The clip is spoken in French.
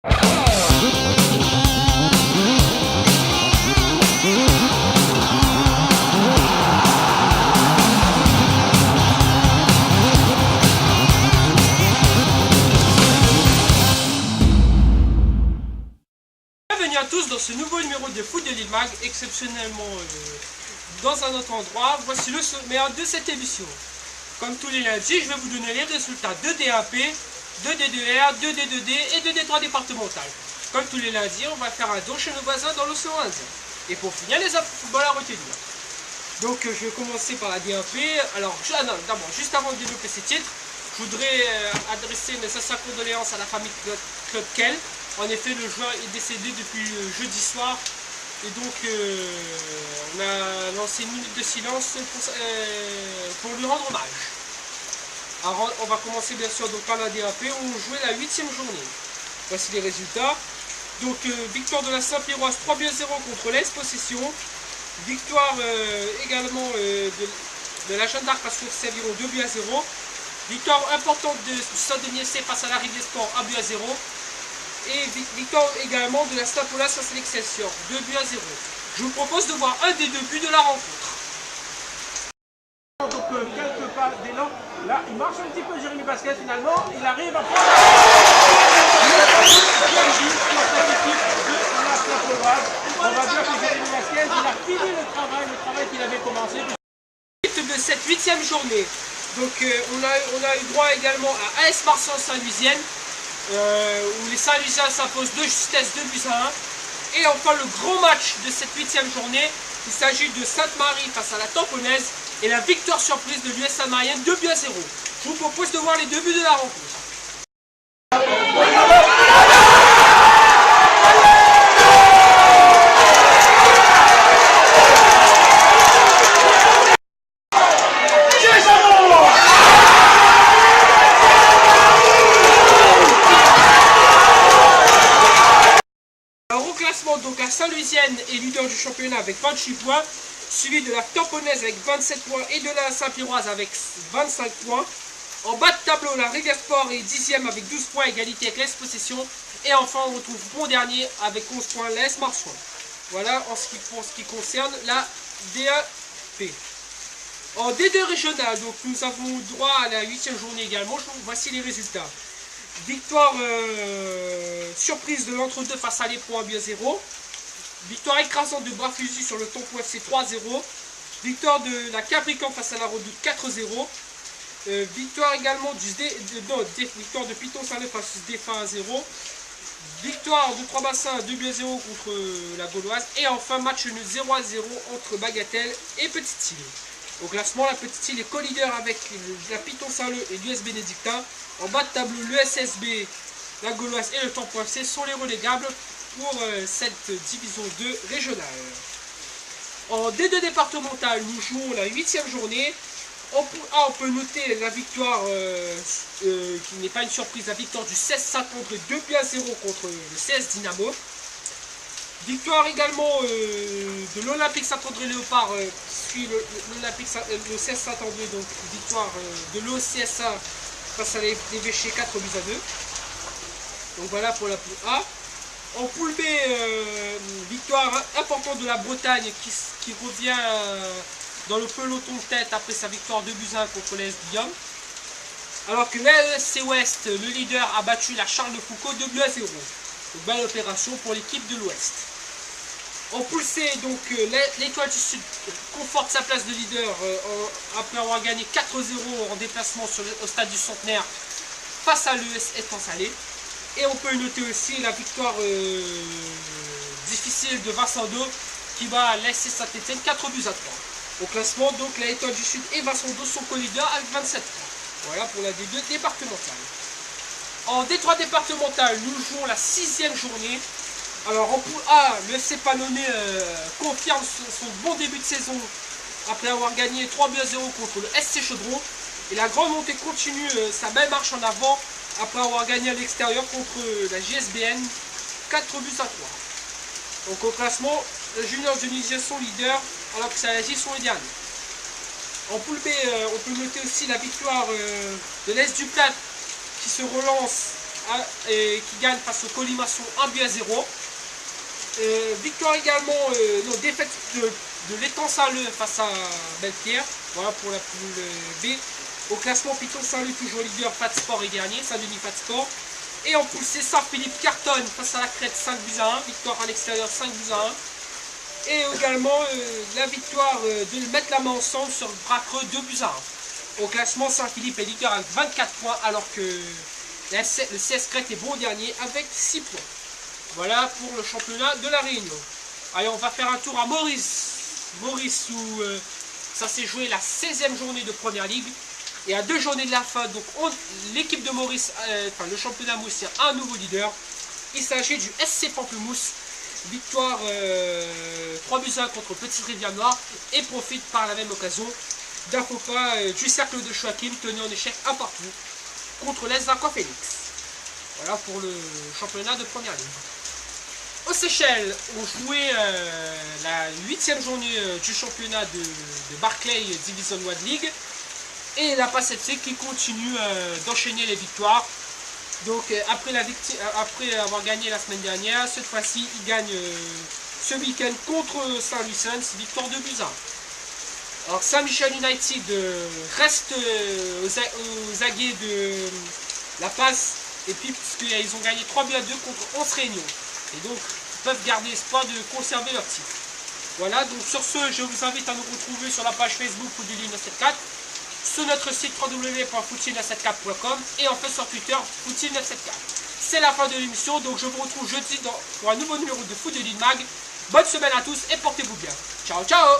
Bienvenue à tous dans ce nouveau numéro de Foot de Lille Mag, exceptionnellement dans un autre endroit. Voici le sommaire de cette émission. Comme tous les lundis, je vais vous donner les résultats de DAP, de D2R, de D2D et de D3 départemental. Comme tous les lundis, on va faire un don chez nos voisins dans l'océan Indien. Et pour finir, les infos football à retenir. Donc je vais commencer par la DAP. Alors, d'abord, juste avant de développer ces titres, je voudrais adresser mes sincères condoléances à la famille Claude Kell. En effet, le joueur est décédé depuis jeudi soir. Et donc, on a lancé une minute de silence pour lui rendre hommage. Alors, on va commencer bien sûr donc, par la DAP où on jouait la 8e journée. Voici les résultats. Donc, victoire de la Saint-Pierroise 3-0 contre l'Est Possession. Victoire également de la Jeanne d'Arc face au Serviron 2-0. Victoire importante de Saint-Denis FC face à la Rivière Sport 1-0. Et victoire également de la Stapolas face à l'Excelsior 2-0. Je vous propose de voir un des deux buts de la rencontre. Donc quelque part d'élan, là il marche un petit peu Jérémy Pascal finalement, il arrive à prendre on va dire que Jérémy Pascal il a fini le travail qu'il avait commencé. De cette 8e journée, donc on a eu droit également à AS Marsan Saint-Louisienne, où les Saint-Louisiens s'imposent de justesse 2-1. Et enfin le grand match de cette 8e journée, il s'agit de Sainte-Marie face à la Tamponnaise et la victoire surprise de l'US Sainte-Marienne 2-0. Je vous propose de voir les deux buts de la rencontre. Donc la Saint-Louisienne est leader du championnat avec 28 points, suivi de la Tamponnaise avec 27 points et de la Saint-Pierroise avec 25 points. En bas de tableau, la Rivière Sport est 10e avec 12 points, égalité avec l'Est Possession. Et enfin, on retrouve bon dernier avec 11 points, l'Est Marchand. Voilà pour ce qui concerne la DAP. En D2 régional, donc nous avons droit à la 8e journée également. Voici les résultats. Victoire surprise de l'entre-deux face à l'Épro 1-0. Victoire écrasante de Bras-Fusil sur le Tampon FC 3-0. Victoire de la Capricorn face à la Redoute 4-0. Victoire également victoire de Piton Saint-Leu face à Défunt 1-0. Victoire de Trois-Bassins 2-0 contre la Gauloise. Et enfin match nul 0-0 entre Bagatelle et Petite-Île. Au classement, la Petite-Île est co-leader avec la Piton Saint-Leu et l'US Bénédictin. En bas de tableau, l'USSB, la Gauloise et le Tampon FC sont les relégables pour cette division 2 régionale. En D2 départemental, nous jouons la 8e journée. On peut noter la victoire, qui n'est pas une surprise, la victoire du 16 Saint-André 2-0 contre le CS Dynamo. Victoire également de l'Olympique Saint-André Léopard, qui suit le CS Saint-André, donc victoire de l'OCSA face à l'évêché 4-2. Donc voilà pour la poule A. En poule B, victoire importante de la Bretagne qui revient dans le peloton de tête après sa victoire 2-1 contre l'AS Guillaume. Alors que l'AESC Ouest, le leader, a battu la Charles de Foucault 2-0. Donc belle opération pour l'équipe de l'Ouest. En poule C, donc l'Étoile du Sud conforte sa place de leader après avoir gagné 4-0 en déplacement au stade du Centenaire face à l'US Étang-Salé. Et on peut noter aussi la victoire difficile de Vincent Do qui bat l'SC Saint-Etienne 4-3. Au classement, donc l'Étoile du Sud et Vincent Do sont co-leaders avec 27 points. Voilà pour la D2 départementale. En D3 départementale, nous jouons la 6e journée. Alors en poule A, le FC Panonnet confirme son bon début de saison après avoir gagné 3-0 contre le SC Chaudron. Et la grande montée continue sa belle marche en avant après avoir gagné à l'extérieur contre la JSBN 4-3. Donc au classement, les Juniors de Niger sont leaders alors que Salazie sont les derniers. En poule B, on peut noter aussi la victoire de l'Est du Plat qui se relance qui gagne face au Colimaçon 1-0. Victoire également, défaite de l'étang Saint-Leu face à Belpierre. Voilà pour la poule B. Au classement, Piton Saint-Leu toujours leader, Fat Sport est dernier, Saint-Denis Fat Sport. Et en poule C, Sarre-Philippe cartonne face à la Crête 5-1, victoire à l'extérieur 5-1. Et également la victoire de mettre la main ensemble sur Bracreux 2-1. Au classement, Saint-Philippe est leader avec 24 points alors que le CS Crête est bon dernier avec 6 points. Voilà pour le championnat de la Réunion. Allez, on va faire un tour à Maurice. Maurice où ça s'est joué la 16e journée de Première Ligue. Et à 2 journées de la fin, donc l'équipe de Maurice, le championnat moussien, a un nouveau leader. Il s'agit du SC Pamplemousse. Victoire 3-1 contre Petite Rivière Noire. Et profite par la même occasion d'un faux pas du cercle de Joachim tenu en échec un partout contre l'Est Phoenix. Voilà pour le championnat de Première Ligue. Aux Seychelles, on jouait la 8e journée du championnat de Barclay Division 1 League. Et la PAS FC qui continue d'enchaîner les victoires. Donc après avoir gagné la semaine dernière, cette fois-ci il gagne ce week-end contre Saint-Louis, victoire 2-1. Alors Saint-Michel United reste aux aguets de la PAS. Et puis puisqu'ils ont gagné 3-2 contre 11 Réunion. Et donc ils peuvent garder espoir de conserver leur titre. Voilà, donc sur ce, je vous invite à nous retrouver sur la page Facebook Footdealing 974, sur notre site www.footdealing974.com et enfin sur Twitter Footdealing974. C'est la fin de l'émission, donc je vous retrouve jeudi pour un nouveau numéro de Footdealing Mag. Bonne semaine à tous et portez-vous bien. Ciao ciao.